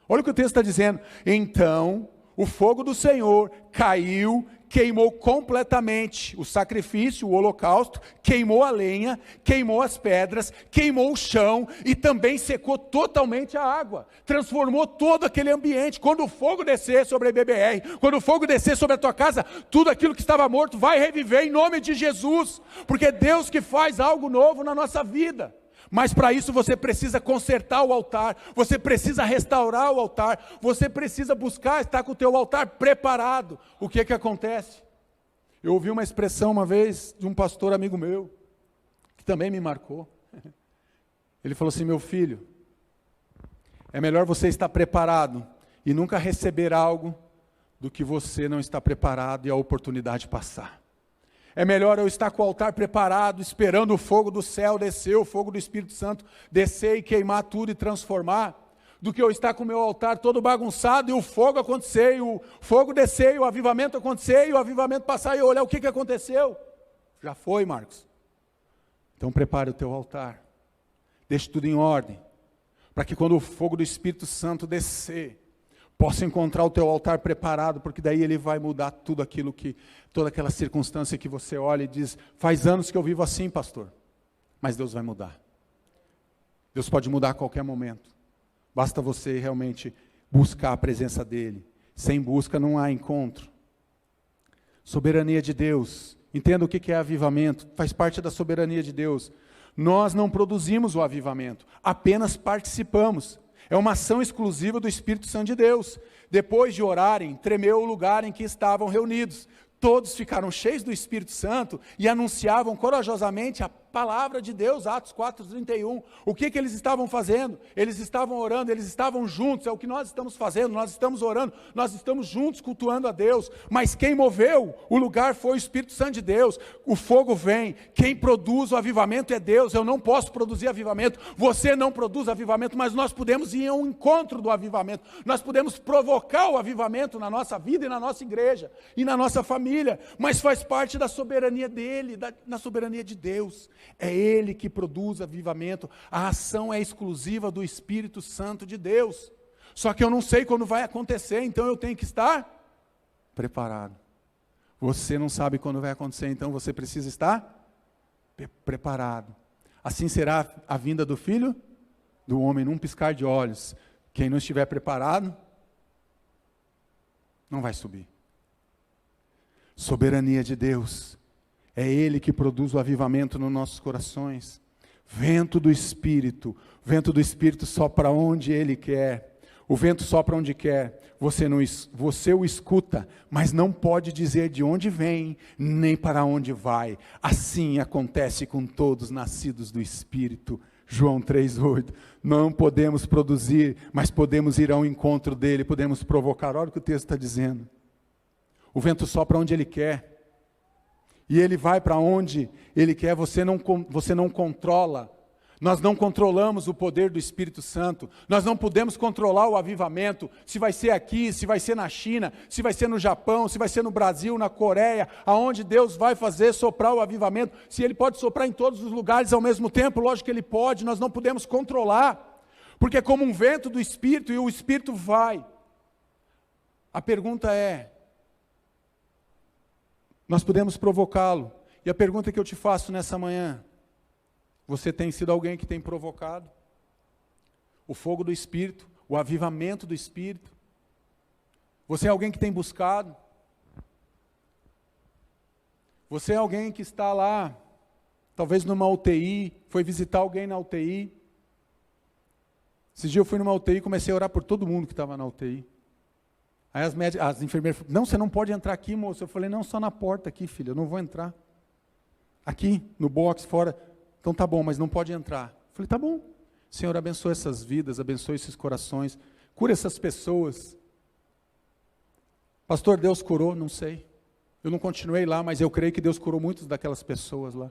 Olha o que o texto está dizendo. Então, o fogo do Senhor caiu, queimou completamente o sacrifício, o holocausto, queimou a lenha, queimou as pedras, queimou o chão e também secou totalmente a água, transformou todo aquele ambiente. Quando o fogo descer sobre a BBR, quando o fogo descer sobre a tua casa, tudo aquilo que estava morto vai reviver em nome de Jesus, porque é Deus que faz algo novo na nossa vida. Mas para isso você precisa consertar o altar, você precisa restaurar o altar, você precisa buscar estar com o teu altar preparado. O que acontece? Eu ouvi uma expressão uma vez de um pastor amigo meu, que também me marcou. Ele falou assim: meu filho, é melhor você estar preparado e nunca receber algo, do que você não estar preparado e a oportunidade passar. É melhor eu estar com o altar preparado, esperando o fogo do céu descer, o fogo do Espírito Santo descer e queimar tudo e transformar, do que eu estar com o meu altar todo bagunçado e o fogo acontecer, e o fogo descer, e o avivamento acontecer, e o avivamento passar e eu olhar o que aconteceu. Já foi, Marcos. Então prepare o teu altar, deixe tudo em ordem, para que quando o fogo do Espírito Santo descer, possa encontrar o teu altar preparado, porque daí ele vai mudar tudo aquilo que, toda aquela circunstância que você olha e diz: faz anos que eu vivo assim, pastor. Mas Deus vai mudar. Deus pode mudar a qualquer momento. Basta você realmente buscar a presença dEle. Sem busca não há encontro. Soberania de Deus. Entenda o que é avivamento. Faz parte da soberania de Deus. Nós não produzimos o avivamento, apenas participamos. É uma ação exclusiva do Espírito Santo de Deus. Depois de orarem, tremeu o lugar em que estavam reunidos. Todos ficaram cheios do Espírito Santo e anunciavam corajosamente a palavra de Deus. Atos 4:31. O que eles estavam fazendo? Eles estavam orando, eles estavam juntos. É o que nós estamos fazendo, nós estamos orando, nós estamos juntos cultuando a Deus. Mas quem moveu o lugar foi o Espírito Santo de Deus. O fogo vem, quem produz o avivamento é Deus. Eu não posso produzir avivamento, você não produz avivamento, mas nós podemos ir ao encontro do avivamento. Nós podemos provocar o avivamento na nossa vida e na nossa igreja e na nossa família, mas faz parte da soberania dele, na soberania de Deus. É Ele que produz avivamento, a ação é exclusiva do Espírito Santo de Deus. Só que eu não sei quando vai acontecer, então eu tenho que estar preparado. Você não sabe quando vai acontecer, então você precisa estar preparado. Assim será a vinda do Filho do Homem, num piscar de olhos. Quem não estiver preparado, não vai subir. Soberania de Deus. É Ele que produz o avivamento nos nossos corações. Vento do Espírito sopra onde Ele quer. O vento sopra onde quer. Você o escuta, mas não pode dizer de onde vem, nem para onde vai. Assim acontece com todos nascidos do Espírito. João 3:8. Não podemos produzir, mas podemos ir ao encontro dEle, podemos provocar. Olha o que o texto está dizendo. O vento sopra onde Ele quer. E Ele vai para onde Ele quer, você não controla. Nós não controlamos o poder do Espírito Santo. Nós não podemos controlar o avivamento. Se vai ser aqui, se vai ser na China, se vai ser no Japão, se vai ser no Brasil, na Coreia, aonde Deus vai fazer soprar o avivamento. Se Ele pode soprar em todos os lugares ao mesmo tempo, lógico que Ele pode, nós não podemos controlar. porque é como um vento do Espírito e o Espírito vai. A pergunta é, nós podemos provocá-lo, e a pergunta que eu te faço nessa manhã, você tem sido alguém que tem provocado o fogo do Espírito, o avivamento do Espírito? Você é alguém que tem buscado? Você é alguém que está lá, talvez numa UTI, foi visitar alguém na UTI. Esses dias eu fui numa UTI e comecei a orar por todo mundo que estava na UTI. Aí as enfermeiras falaram, não, você não pode entrar aqui, moço. Eu falei, não, só na porta aqui, filha, eu não vou entrar. Aqui, no box, fora. Então tá bom, mas não pode entrar. Eu falei, tá bom. Senhor, abençoe essas vidas, abençoe esses corações, cura essas pessoas. Pastor, Deus curou? Não sei. Eu não continuei lá, mas eu creio que Deus curou muitas daquelas pessoas lá.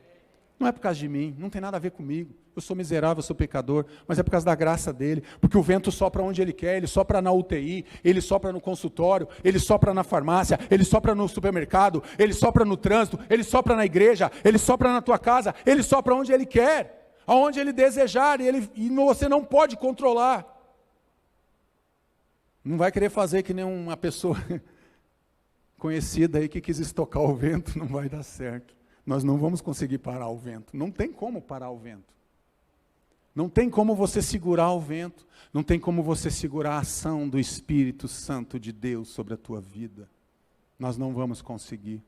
Não é por causa de mim, não tem nada a ver comigo. Eu sou miserável, eu sou pecador, mas é por causa da graça dele. Porque o vento sopra onde ele quer, ele sopra na UTI, ele sopra no consultório, ele sopra na farmácia, ele sopra no supermercado, ele sopra no trânsito, ele sopra na igreja, ele sopra na tua casa, ele sopra onde ele quer, aonde ele desejar, e você não pode controlar. Não vai querer fazer que nem uma pessoa conhecida aí que quis estocar o vento, não vai dar certo. Nós não vamos conseguir parar o vento. Não tem como parar o vento. Não tem como você segurar o vento. Não tem como você segurar a ação do Espírito Santo de Deus sobre a tua vida. Nós não vamos conseguir.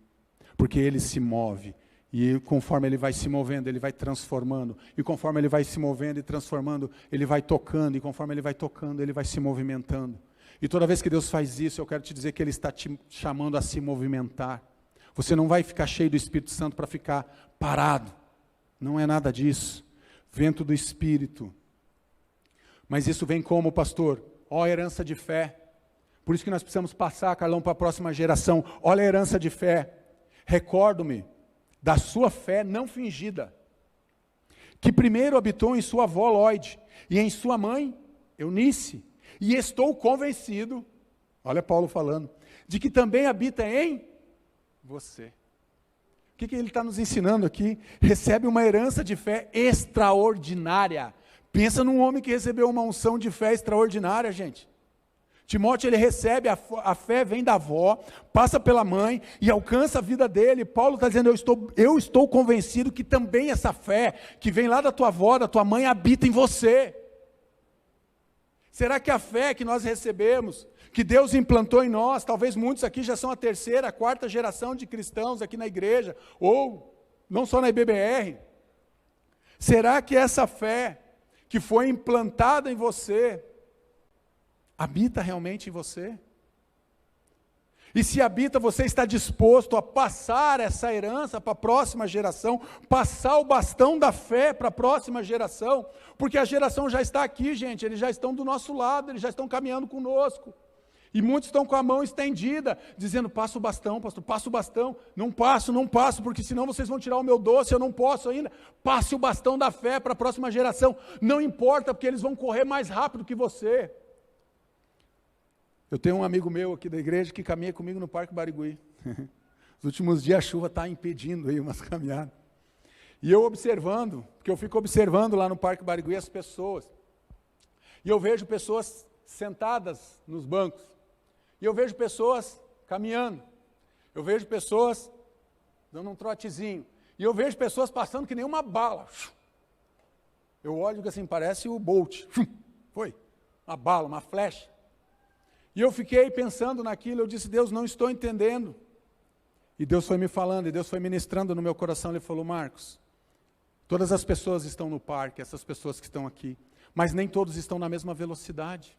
Porque Ele se move. E conforme Ele vai se movendo, Ele vai transformando. E conforme Ele vai se movendo e transformando, Ele vai tocando. E conforme Ele vai tocando, Ele vai se movimentando. E toda vez que Deus faz isso, eu quero te dizer que Ele está te chamando a se movimentar. Você não vai ficar cheio do Espírito Santo para ficar parado. Não é nada disso. Vento do Espírito. Mas isso vem como, pastor? Ó, herança de fé. Por isso que nós precisamos passar, Carlão, para a próxima geração. Olha a herança de fé. Recordo-me da sua fé não fingida, que primeiro habitou em sua avó Lloyd e em sua mãe Eunice. E estou convencido, olha Paulo falando, de que também habita em você. O que ele está nos ensinando aqui? Recebe uma herança de fé extraordinária. Pensa num homem que recebeu uma unção de fé extraordinária, gente. Timóteo, ele recebe, a fé vem da avó, passa pela mãe e alcança a vida dele. Paulo está dizendo, eu estou convencido que também essa fé, que vem lá da tua avó, da tua mãe, habita em você. Será que a fé que nós recebemos, que Deus implantou em nós, talvez muitos aqui já são a terceira, a quarta geração de cristãos aqui na igreja, ou não só na IBBR, será que essa fé que foi implantada em você, habita realmente em você? E se habita, você está disposto a passar essa herança para a próxima geração, passar o bastão da fé para a próxima geração, porque a geração já está aqui, gente, eles já estão do nosso lado, eles já estão caminhando conosco. E muitos estão com a mão estendida, dizendo, passa o bastão, pastor, passa o bastão. Não passo, porque senão vocês vão tirar o meu doce, eu não posso ainda. Passe o bastão da fé para a próxima geração. Não importa, porque eles vão correr mais rápido que você. Eu tenho um amigo meu aqui da igreja que caminha comigo no Parque Barigui. Nos últimos dias a chuva está impedindo aí umas caminhadas. E eu observando, porque eu fico observando lá no Parque Barigui as pessoas. E eu vejo pessoas sentadas nos bancos. E eu vejo pessoas caminhando. Eu vejo pessoas dando um trotezinho. E eu vejo pessoas passando que nem uma bala. Eu olho e digo assim, parece o Bolt. Foi, uma bala, uma flecha. E eu fiquei pensando naquilo, eu disse, Deus, não estou entendendo. E Deus foi me falando, e Deus foi ministrando no meu coração, Ele falou, Marcos, todas as pessoas estão no parque, essas pessoas que estão aqui, mas nem todos estão na mesma velocidade.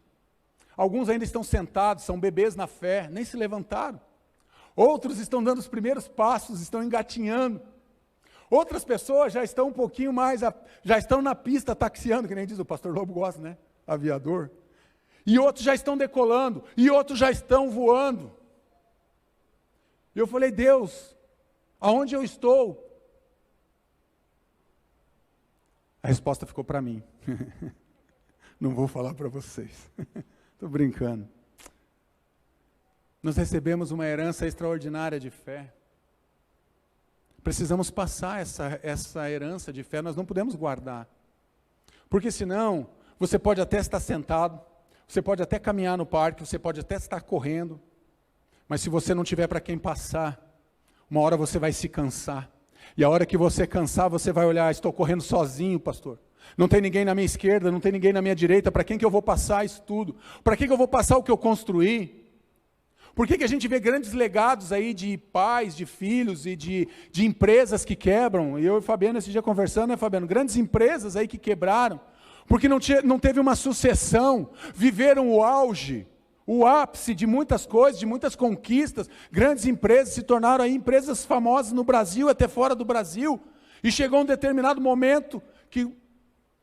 Alguns ainda estão sentados, são bebês na fé, nem se levantaram. Outros estão dando os primeiros passos, estão engatinhando. Outras pessoas já estão um pouquinho mais, já estão na pista taxiando, que nem diz o pastor Lobo gosta, né? Aviador. E outros já estão decolando, e outros já estão voando. E eu falei, Deus, aonde eu estou? A resposta ficou para mim. Não vou falar para vocês. Estou brincando. Nós recebemos uma herança extraordinária de fé. Precisamos passar essa herança de fé, nós não podemos guardar. Porque senão, Você pode até estar sentado, você pode até caminhar no parque, você pode até estar correndo, mas se você não tiver para quem passar, uma hora você vai se cansar. E a hora que você cansar, você vai olhar, estou correndo sozinho, pastor. Não tem ninguém na minha esquerda, não tem ninguém na minha direita, para quem que eu vou passar isso tudo? Para que eu vou passar o que eu construí? Por que a gente vê grandes legados aí de pais, de filhos e de empresas que quebram? E eu e o Fabiano esse dia conversando, né, Fabiano? Grandes empresas aí que quebraram, porque não teve uma sucessão, viveram o auge, o ápice de muitas coisas, de muitas conquistas. Grandes empresas se tornaram aí empresas famosas no Brasil, até fora do Brasil, e chegou um determinado momento que,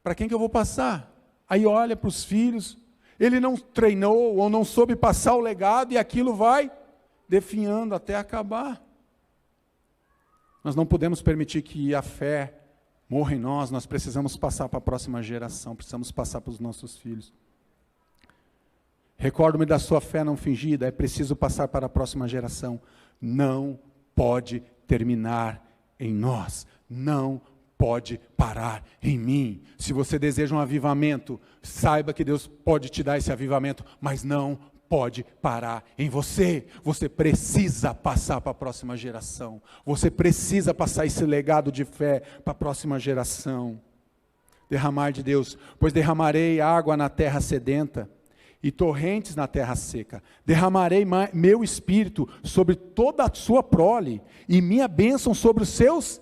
para quem que eu vou passar? Aí olha para os filhos, ele não treinou ou não soube passar o legado e aquilo vai definhando até acabar. Nós não podemos permitir que a fé morra em nós precisamos passar para a próxima geração, precisamos passar para os nossos filhos. Recordo-me da sua fé não fingida, é preciso passar para a próxima geração. Não pode terminar em nós, não pode parar em mim. Se você deseja um avivamento, saiba que Deus pode te dar esse avivamento, mas não pode parar em você. Você precisa passar para a próxima geração. Você precisa passar esse legado de fé para a próxima geração. Derramar de Deus, pois derramarei água na terra sedenta e torrentes na terra seca. Derramarei meu espírito sobre toda a sua prole e minha bênção sobre os seus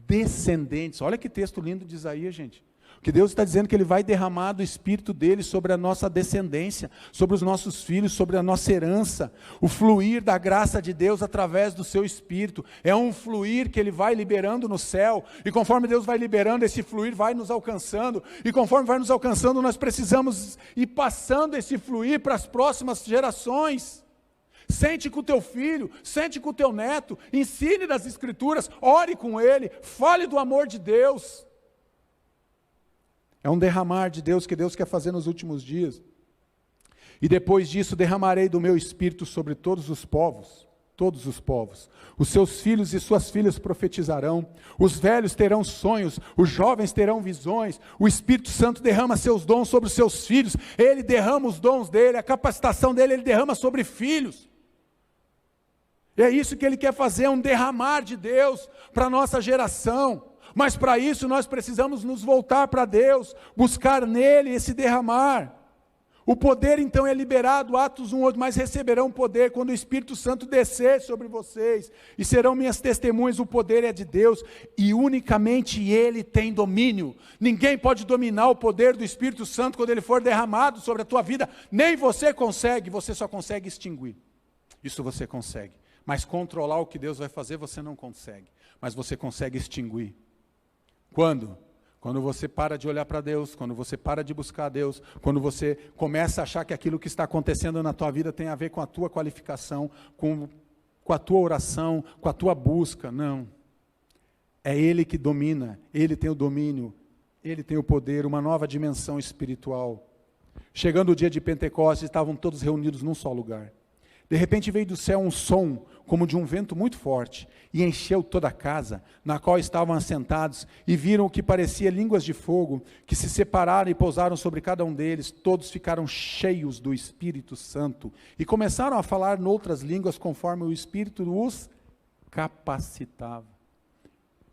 descendentes. Olha que texto lindo de Isaías, gente. Que Deus está dizendo que Ele vai derramar do Espírito dEle sobre a nossa descendência, sobre os nossos filhos, sobre a nossa herança. O fluir da graça de Deus através do seu Espírito. É um fluir que Ele vai liberando no céu. E conforme Deus vai liberando, esse fluir vai nos alcançando. E conforme vai nos alcançando, nós precisamos ir passando esse fluir para as próximas gerações. Sente com o teu filho, sente com o teu neto, ensine das Escrituras, ore com ele, fale do amor de Deus. É um derramar de Deus que Deus quer fazer nos últimos dias. E depois disso derramarei do meu espírito sobre todos os povos. Todos os povos. Os seus filhos e suas filhas profetizarão. Os velhos terão sonhos. Os jovens terão visões. O Espírito Santo derrama seus dons sobre os seus filhos. Ele derrama os dons dele, a capacitação dele, ele derrama sobre filhos. E é isso que Ele quer fazer, um derramar de Deus para a nossa geração. Mas para isso nós precisamos nos voltar para Deus, buscar nele esse derramar. O poder então é liberado, Atos 1:8, mas receberão poder quando o Espírito Santo descer sobre vocês, e serão minhas testemunhas. O poder é de Deus, e unicamente Ele tem domínio. Ninguém pode dominar o poder do Espírito Santo quando ele for derramado sobre a tua vida, nem você consegue, você só consegue extinguir. Isso você consegue. Mas controlar o que Deus vai fazer, você não consegue. Mas você consegue extinguir. Quando? Quando você para de olhar para Deus, quando você para de buscar a Deus, quando você começa a achar que aquilo que está acontecendo na tua vida tem a ver com a tua qualificação, com a tua oração, com a tua busca. Não. É Ele que domina, Ele tem o domínio, Ele tem o poder, uma nova dimensão espiritual. Chegando o dia de Pentecostes, estavam todos reunidos num só lugar. De repente veio do céu um som, como de um vento muito forte, e encheu toda a casa, na qual estavam assentados, e viram o que parecia línguas de fogo, que se separaram e pousaram sobre cada um deles. Todos ficaram cheios do Espírito Santo, e começaram a falar noutras línguas, conforme o Espírito os capacitava.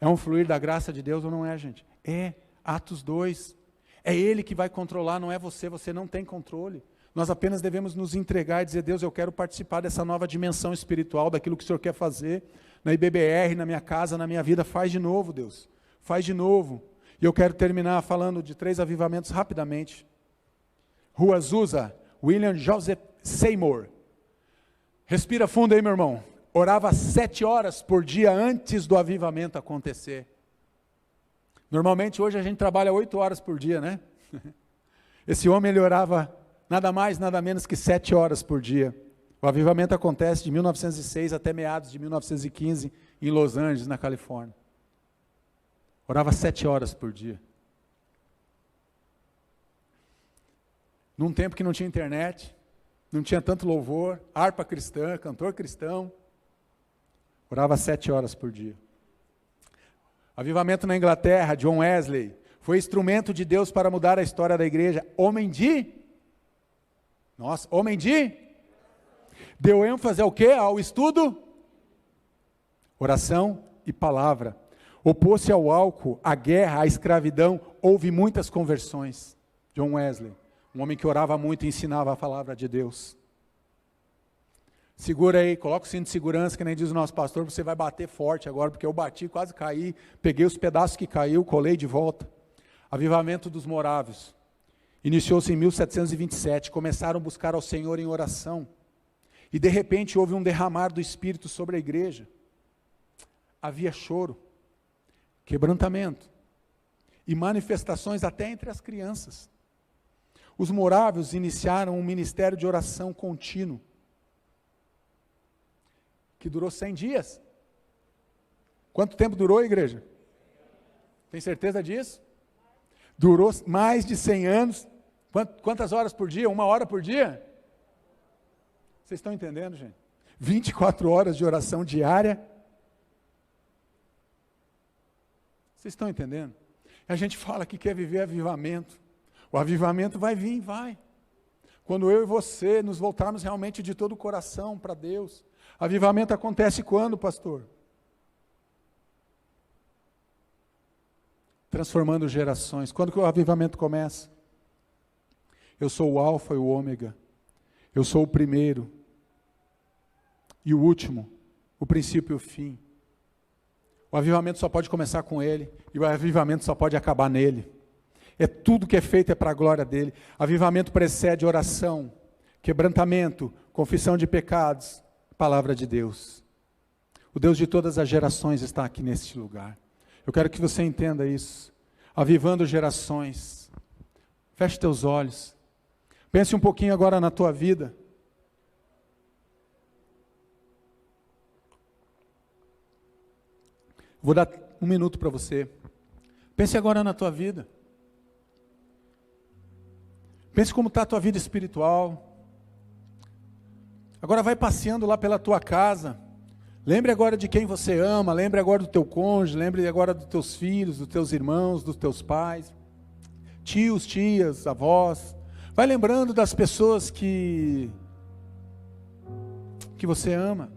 É um fluir da graça de Deus ou não é, gente? É, Atos 2. É Ele que vai controlar, não é você, você não tem controle. Nós apenas devemos nos entregar e dizer: Deus, eu quero participar dessa nova dimensão espiritual, daquilo que o Senhor quer fazer, na IBBR, na minha casa, na minha vida. Faz de novo, Deus, faz de novo. E eu quero terminar falando de 3 avivamentos rapidamente. Rua Azusa, William Joseph Seymour. Respira fundo aí, meu irmão. Orava 7 horas por dia antes do avivamento acontecer. Normalmente hoje a gente trabalha 8 horas por dia, né? Esse homem, ele orava nada mais, nada menos que 7 horas por dia. O avivamento acontece de 1906 até meados de 1915, em Los Angeles, na Califórnia. Orava 7 horas por dia. Num tempo que não tinha internet, não tinha tanto louvor, harpa cristã, cantor cristão. Orava 7 horas por dia. Avivamento na Inglaterra, John Wesley Foi instrumento de Deus para mudar a história da igreja. Homem de deu ênfase ao quê? Ao estudo, oração e palavra. Opôs-se ao álcool, à guerra, à escravidão. Houve muitas conversões. John Wesley, um homem que orava muito e ensinava a palavra de Deus. Segura aí, coloca o cinto de segurança, que nem diz o nosso pastor, você vai bater forte agora, porque eu bati, quase caí, peguei os pedaços que caiu, colei de volta. Avivamento dos morávios. Iniciou-se em 1727, começaram a buscar ao Senhor em oração. E de repente houve um derramar do Espírito sobre a igreja. Havia choro, quebrantamento e manifestações até entre as crianças. Os morávios iniciaram um ministério de oração contínuo, que durou 100 dias. Quanto tempo durou a igreja? Tem certeza disso? Durou mais de 100 anos. Quantas horas por dia? 1 hora por dia? Vocês estão entendendo, gente? 24 horas de oração diária. Vocês estão entendendo? A gente fala que quer viver avivamento. O avivamento vai vir, vai. Quando eu e você nos voltarmos realmente de todo o coração para Deus. Avivamento acontece quando, pastor? Transformando gerações. Quando que o avivamento começa? Eu sou o alfa e o ômega. Eu sou o primeiro e o último, o princípio e o fim. O avivamento só pode começar com Ele, e o avivamento só pode acabar nele. É tudo que é feito é para a glória dele. Avivamento precede oração, quebrantamento, confissão de pecados, palavra de Deus. O Deus de todas as gerações está aqui neste lugar. Eu quero que você entenda isso. Avivando gerações. Feche teus olhos. Pense um pouquinho agora na tua vida. Vou dar 1 minuto para você. Pense agora na tua vida. Pense como está a tua vida espiritual. Agora vai passeando lá pela tua casa. Lembre agora de quem você ama. Lembre agora do teu cônjuge. Lembre agora dos teus filhos, dos teus irmãos, dos teus pais. Tios, tias, avós. Vai lembrando das pessoas que você ama.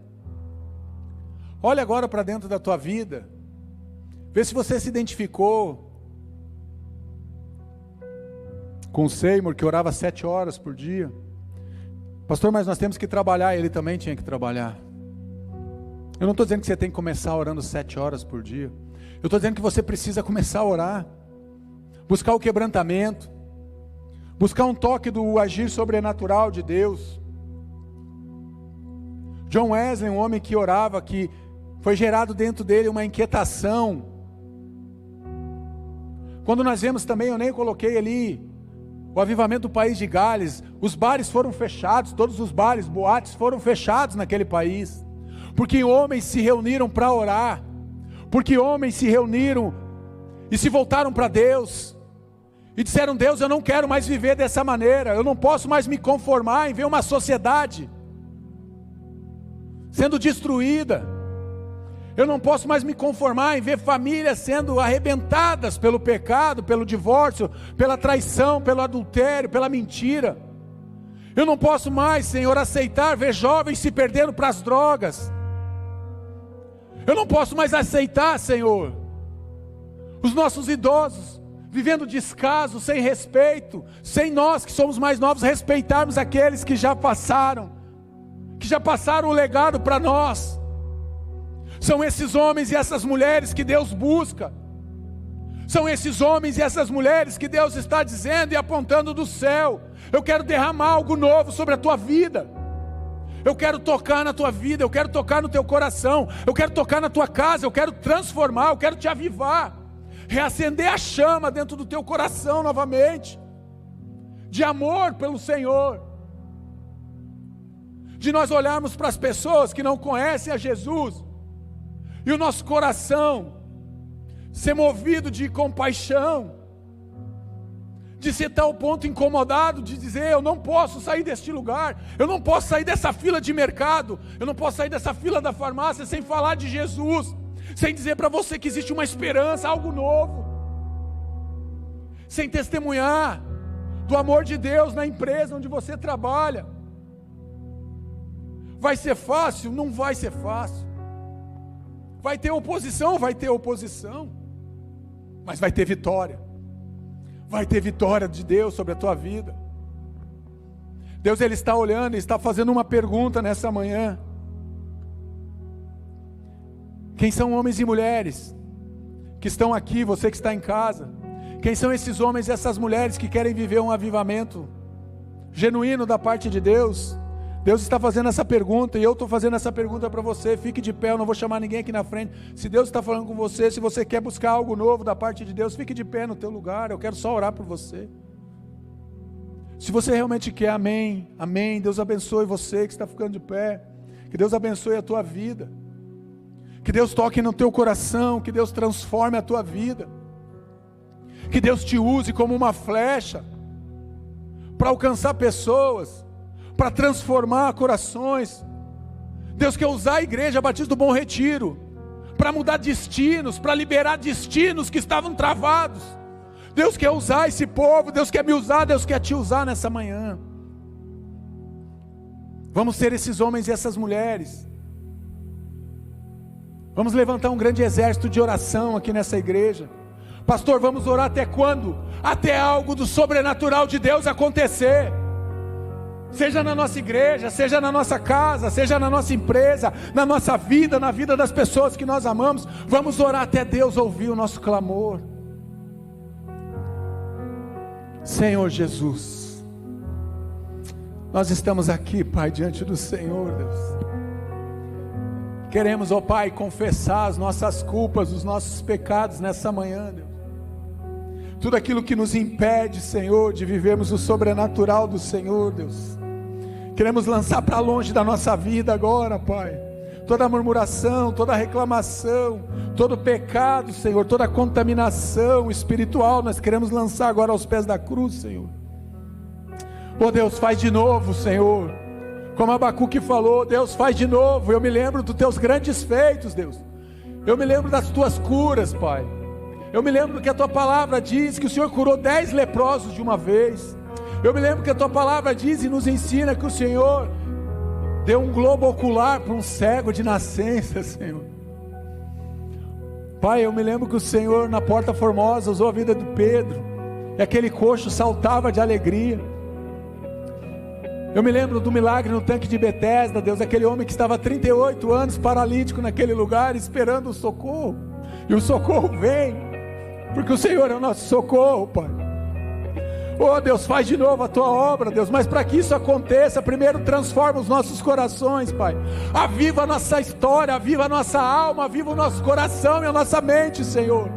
Olha agora para dentro da tua vida. Vê se você se identificou com o Seymour, que orava 7 horas por dia. Pastor, mas nós temos que trabalhar. Ele também tinha que trabalhar. Eu não estou dizendo que você tem que começar orando 7 horas por dia. Eu estou dizendo que você precisa começar a orar. Buscar o quebrantamento. Buscar um toque do agir sobrenatural de Deus. John Wesley, um homem que orava, que foi gerado dentro dele uma inquietação. Quando nós vemos também, eu nem coloquei ali, o avivamento do país de Gales, os bares foram fechados, todos os bares, boates foram fechados naquele país, porque homens se reuniram para orar, porque homens se reuniram e se voltaram para Deus, e disseram: Deus, eu não quero mais viver dessa maneira, eu não posso mais me conformar em ver uma sociedade sendo destruída, eu não posso mais me conformar em ver famílias sendo arrebentadas pelo pecado, pelo divórcio, pela traição, pelo adultério, pela mentira. Eu não posso mais, Senhor, aceitar ver jovens se perdendo para as drogas. Eu não posso mais aceitar, Senhor, os nossos idosos vivendo descaso, sem respeito, sem nós que somos mais novos respeitarmos aqueles que já passaram o legado para nós. São esses homens e essas mulheres que Deus busca. São esses homens e essas mulheres que Deus está dizendo e apontando do céu: eu quero derramar algo novo sobre a tua vida. Eu quero tocar na tua vida, eu quero tocar no teu coração, eu quero tocar na tua casa, eu quero transformar, eu quero te avivar, reacender a chama dentro do teu coração novamente, de amor pelo Senhor, de nós olharmos para as pessoas que não conhecem a Jesus, e o nosso coração ser movido de compaixão, de ser tal ponto incomodado, de dizer: eu não posso sair deste lugar, eu não posso sair dessa fila de mercado, eu não posso sair dessa fila da farmácia sem falar de Jesus, sem dizer para você que existe uma esperança, algo novo. sem testemunhar do amor de Deus na empresa onde você trabalha. Vai ser fácil? Não vai ser fácil. Vai ter oposição? Vai ter oposição. Mas vai ter vitória. Vai ter vitória de Deus sobre a tua vida. Deus, Ele está olhando, Ele está fazendo uma pergunta nessa manhã. Quem são homens e mulheres que estão aqui, você que está em casa? Quem são esses homens e essas mulheres que querem viver um avivamento genuíno da parte de Deus? Deus está fazendo essa pergunta e eu estou fazendo essa pergunta para você. Fique de pé, eu não vou chamar ninguém aqui na frente. Se Deus está falando com você, se você quer buscar algo novo da parte de Deus, fique de pé no teu lugar, eu quero só orar por você. Se você realmente quer, amém, amém, Deus abençoe você que está ficando de pé, que Deus abençoe a tua vida, que Deus toque no teu coração, que Deus transforme a tua vida, que Deus te use como uma flecha, para alcançar pessoas, para transformar corações. Deus quer usar a igreja Batista do Bom Retiro, para mudar destinos, para liberar destinos que estavam travados. Deus quer usar esse povo, Deus quer me usar, Deus quer te usar nessa manhã. Vamos ser esses homens e essas mulheres. Vamos levantar um grande exército de oração aqui nessa igreja. Pastor, vamos orar até quando? Até algo do sobrenatural de Deus acontecer. Seja na nossa igreja, seja na nossa casa, seja na nossa empresa, na nossa vida, na vida das pessoas que nós amamos. Vamos orar até Deus ouvir o nosso clamor. Senhor Jesus, nós estamos aqui, Pai, diante do Senhor, Deus. Queremos, ó Pai, confessar as nossas culpas, os nossos pecados nessa manhã, Deus. Tudo aquilo que nos impede, Senhor, de vivermos o sobrenatural do Senhor, Deus. Queremos lançar para longe da nossa vida agora, Pai, toda murmuração, toda reclamação, todo pecado, Senhor, toda contaminação espiritual, nós queremos lançar agora aos pés da cruz, Senhor. Oh Deus, faz de novo, Senhor, como Abacuque falou, Deus, faz de novo. Eu me lembro dos teus grandes feitos, Deus. Eu me lembro das tuas curas, Pai. Eu me lembro que a tua palavra diz que o Senhor curou 10 leprosos de uma vez. Eu me lembro que a tua palavra diz e nos ensina que o Senhor deu um globo ocular para um cego de nascença, Senhor. Pai, eu me lembro que o Senhor na Porta Formosa usou a vida de Pedro, e aquele coxo saltava de alegria. Eu me lembro do milagre no tanque de Betesda, Deus, aquele homem que estava há 38 anos paralítico naquele lugar, esperando o socorro, e o socorro vem, porque o Senhor é o nosso socorro, Pai. Oh Deus, faz de novo a tua obra, Deus, mas para que isso aconteça, primeiro transforma os nossos corações, Pai. Aviva a nossa história, aviva a nossa alma, aviva o nosso coração e a nossa mente, Senhor.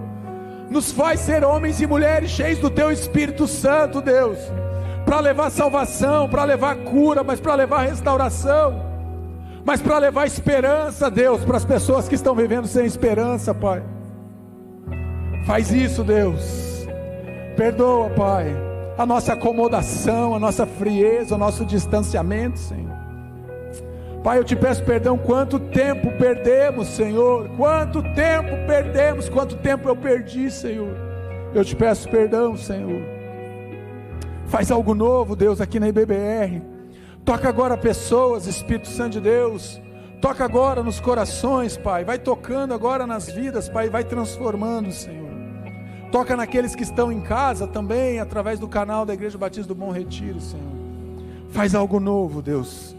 Nos faz ser homens e mulheres cheios do teu Espírito Santo, Deus, para levar salvação, para levar cura, mas para levar restauração, mas para levar esperança, Deus, para as pessoas que estão vivendo sem esperança, Pai. Faz isso, Deus. Perdoa, Pai, a nossa acomodação, a nossa frieza, o nosso distanciamento, Senhor. Pai, eu te peço perdão, quanto tempo perdemos, Senhor, quanto tempo perdemos, quanto tempo eu perdi, Senhor. Eu te peço perdão, Senhor. Faz algo novo, Deus, aqui na IBBR. Toca agora pessoas, Espírito Santo de Deus. Toca agora nos corações, Pai. Vai tocando agora nas vidas, Pai. Vai transformando, Senhor. Toca naqueles que estão em casa também, através do canal da Igreja Batista do Bom Retiro, Senhor. Faz algo novo, Deus.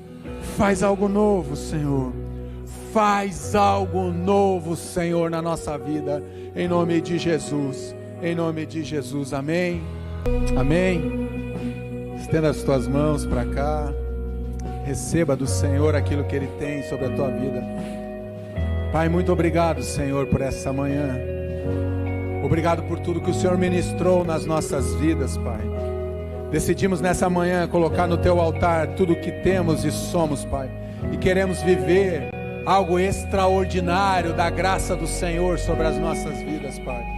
Faz algo novo, Senhor. Faz algo novo, Senhor, na nossa vida. Em nome de Jesus. Em nome de Jesus. Amém. Amém. Estenda as tuas mãos para cá. Receba do Senhor aquilo que Ele tem sobre a tua vida. Pai, muito obrigado, Senhor, por essa manhã. Obrigado por tudo que o Senhor ministrou nas nossas vidas, Pai. Decidimos nessa manhã colocar no Teu altar tudo o que temos e somos, Pai. E queremos viver algo extraordinário da graça do Senhor sobre as nossas vidas, Pai.